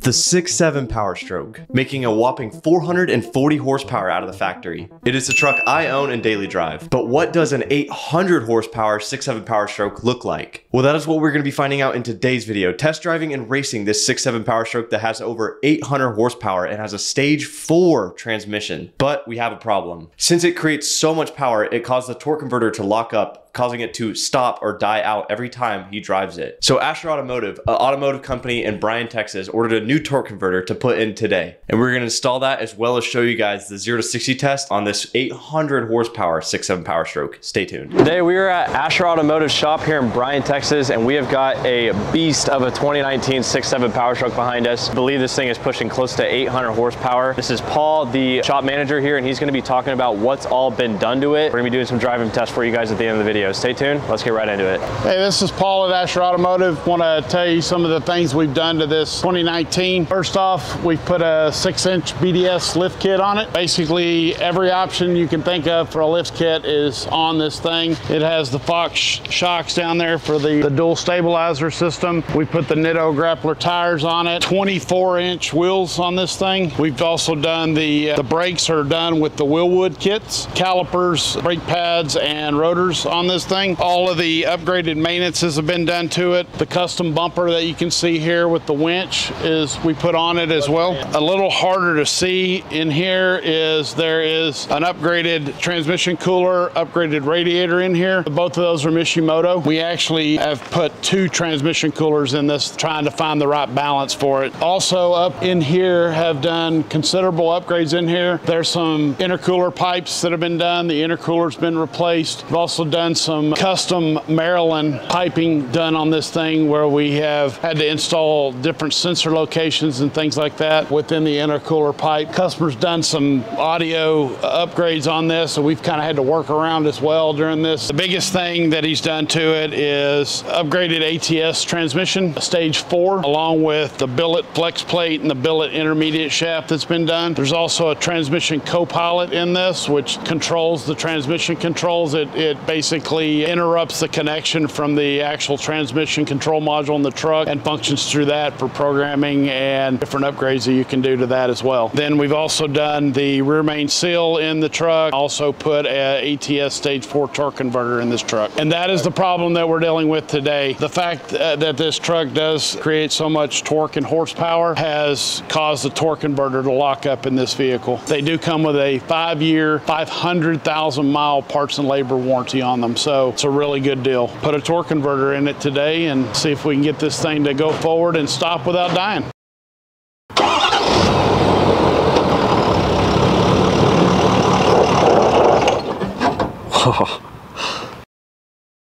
The 6.7 Powerstroke, making a whopping 440 horsepower out of the factory. It is the truck I own and daily drive. But what does an 800 horsepower 6.7 Powerstroke look like? Well, that is what we're going to be finding out in today's video. Test driving and racing this 6.7 Powerstroke that has over 800 horsepower and has a stage 4 transmission. But we have a problem. Since it creates so much power, it caused the torque converter to lock up, causing it to stop or die out every time he drives it. So Asher Automotive, an automotive company in Bryan, Texas, ordered a new torque converter to put in today. And we're gonna install that as well as show you guys the 0 to 60 test on this 800 horsepower 6.7 Powerstroke. Stay tuned. Today we are at Asher Automotive shop here in Bryan, Texas, and we have got a beast of a 2019 6.7 Powerstroke behind us. I believe this thing is pushing close to 800 horsepower. This is Paul, the shop manager here, and he's gonna be talking about what's all been done to it. We're gonna be doing some driving tests for you guys at the end of the video. Stay tuned, let's get right into it. Hey, this is Paul at Asher Automotive. Want to tell you some of the things we've done to this 2019. First off, we've put a 6-inch BDS lift kit on it. Basically, every option you can think of for a lift kit is on this thing. It has the Fox shocks down there for the dual stabilizer system. We put the Nitto grappler tires on it, 24-inch wheels on this thing. We've also done the brakes are done with the Willwood kits, calipers, brake pads, and rotors on this thing. All of the upgraded maintenances have been done to it. The custom bumper that you can see here with the winch is we put on it as well. A little harder to see in here is there is an upgraded transmission cooler, upgraded radiator in here. Both of those are Mishimoto. We actually have put 2 transmission coolers in this, trying to find the right balance for it. Also up in here have done considerable upgrades in here. There's some intercooler pipes that have been done. The intercooler's been replaced. We've also done some custom Maryland piping done on this thing where we have had to install different sensor locations and things like that within the intercooler pipe. Customers done some audio upgrades on this, so we've kind of had to work around as well during this. The biggest thing that he's done to it is upgraded ATS transmission, stage 4, along with the billet flex plate and the billet intermediate shaft that's been done. There's also a transmission co-pilot in this, which controls the transmission controls. It basically interrupts the connection from the actual transmission control module in the truck and functions through that for programming and different upgrades that you can do to that as well. Then we've also done the rear main seal in the truck, also put a ATS stage 4 torque converter in this truck. And that is the problem that we're dealing with today. The fact that this truck does create so much torque and horsepower has caused the torque converter to lock up in this vehicle. They do come with a 5-year, 500,000 mile parts and labor warranty on them. So it's a really good deal. Put a torque converter in it today and see if we can get this thing to go forward and stop without dying.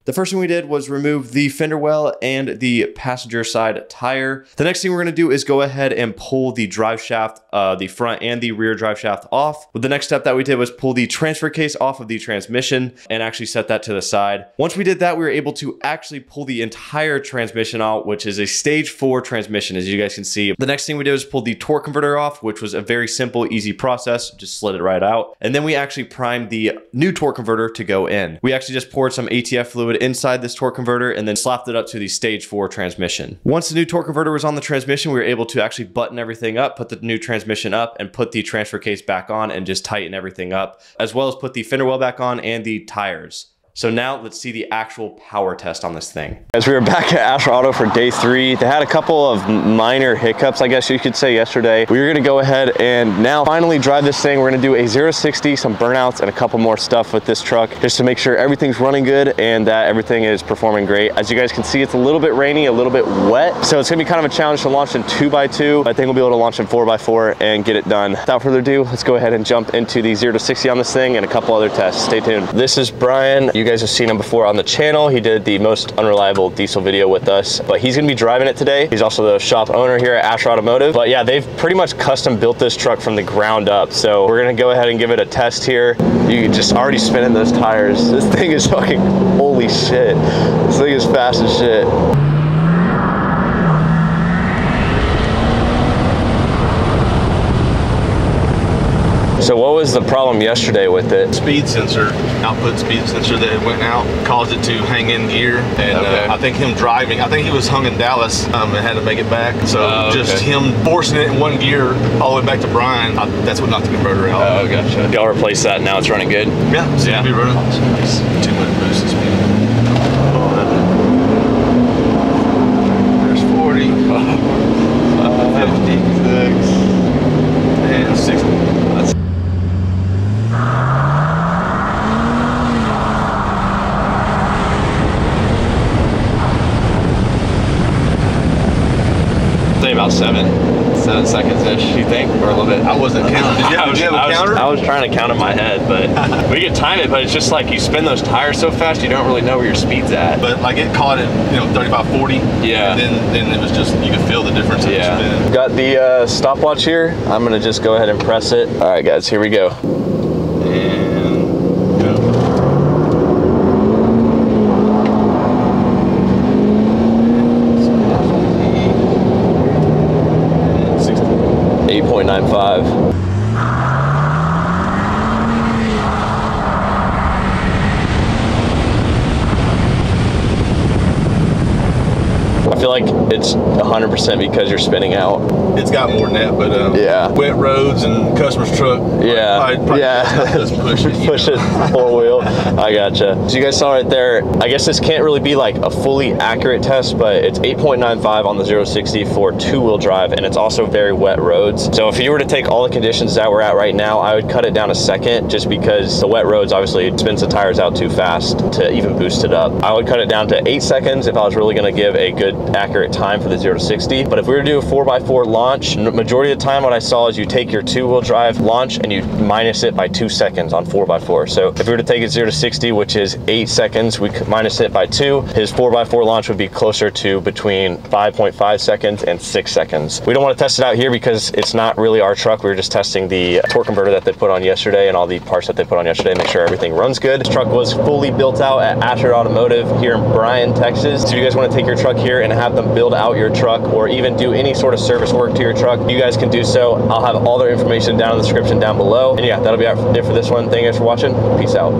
The first thing we did was remove the fender well and the passenger side tire. The next thing we're gonna do is go ahead and pull the drive shaft, the front and the rear drive shaft off. But the next step that we did was pull the transfer case off of the transmission and actually set that to the side. Once we did that, we were able to actually pull the entire transmission out, which is a stage 4 transmission, as you guys can see. The next thing we did was pull the torque converter off, which was a very simple, easy process. Just slid it right out. And then we actually primed the new torque converter to go in. We actually just poured some ATF fluid inside this torque converter and then slapped it up to the stage 4 transmission. Once the new torque converter was on the transmission, we were able to actually button everything up, put the new transmission up, and put the transfer case back on and just tighten everything up, as well as put the fender well back on and the tires. So now let's see the actual power test on this thing. As we were back at Asher Auto for day 3, they had a couple of minor hiccups, I guess you could say, yesterday. We were gonna go ahead and now finally drive this thing. We're gonna do a 0 to 60, some burnouts, and a couple more stuff with this truck, just to make sure everything's running good and that everything is performing great. As you guys can see, it's a little bit rainy, a little bit wet, so it's gonna be kind of a challenge to launch in 2x2. I think we'll be able to launch in 4x4 and get it done. Without further ado, let's go ahead and jump into the 0 to 60 on this thing and a couple other tests. Stay tuned. This is Bryan. You guys have seen him before on the channel. He did the most unreliable diesel video with us, but he's gonna be driving it today. He's also the shop owner here at Asher Automotive. But yeah, they've pretty much custom built this truck from the ground up. So we're gonna go ahead and give it a test here. You can just already spinning those tires. This thing is fucking, holy shit. This thing is fast as shit. So what was the problem yesterday with it? Speed sensor, output speed sensor that went out, caused it to hang in gear. And I think him driving, I think he was hung in Dallas and had to make it back. So just him forcing it in one gear all the way back to Bryan, that's what knocked the converter out. Oh, gotcha. Y'all replaced that and now it's running good? Yeah, seems to be running. Nice. Too much boost in speed. There's 40, 56, and 60. That's say about 7 seconds-ish, you think? Or a little bit? I wasn't counting. Did you have a counter? I was trying to count in my head, but we could time it, but it's just like you spin those tires so fast, you don't really know where your speed's at. But like it caught it, 35, 40. Yeah. And then it was just, you could feel the difference in the spin. Got the stopwatch here. I'm gonna just go ahead and press it. All right, guys, here we go. And go. 8.95. I feel like it's 100% because you're spinning out. It's got more than that, but yeah, wet roads and customer's truck. Probably just push it. Push it four wheel. I gotcha. So you guys saw right there. I guess this can't really be like a fully accurate test, but it's 8.95 on the 0-60 for 2-wheel drive, and it's also very wet roads. So if you were to take all the conditions that we're at right now, I would cut it down a second, just because the wet roads obviously it spins the tires out too fast to even boost it up. I would cut it down to 8 seconds if I was really going to give a good accurate time for the 0-60. But if we were to do a 4x4 launch, majority of the time what I saw is you take your 2-wheel drive launch and you minus it by 2 seconds on 4x4. So if we were to take it 0-60, which is 8 seconds, we could minus it by 2. His 4x4 launch would be closer to between 5.5 seconds and 6 seconds. We don't want to test it out here because it's not really our truck. We were just testing the torque converter that they put on yesterday and all the parts that they put on yesterday, make sure everything runs good. This truck was fully built out at Asher Automotive here in Bryan, Texas. So if you guys want to take your truck here and have them build out your truck or even do any sort of service work to your truck, you guys can do so. I'll have all their information down in the description down below. And yeah, that'll be it for this one. Thank you guys for watching. Peace out.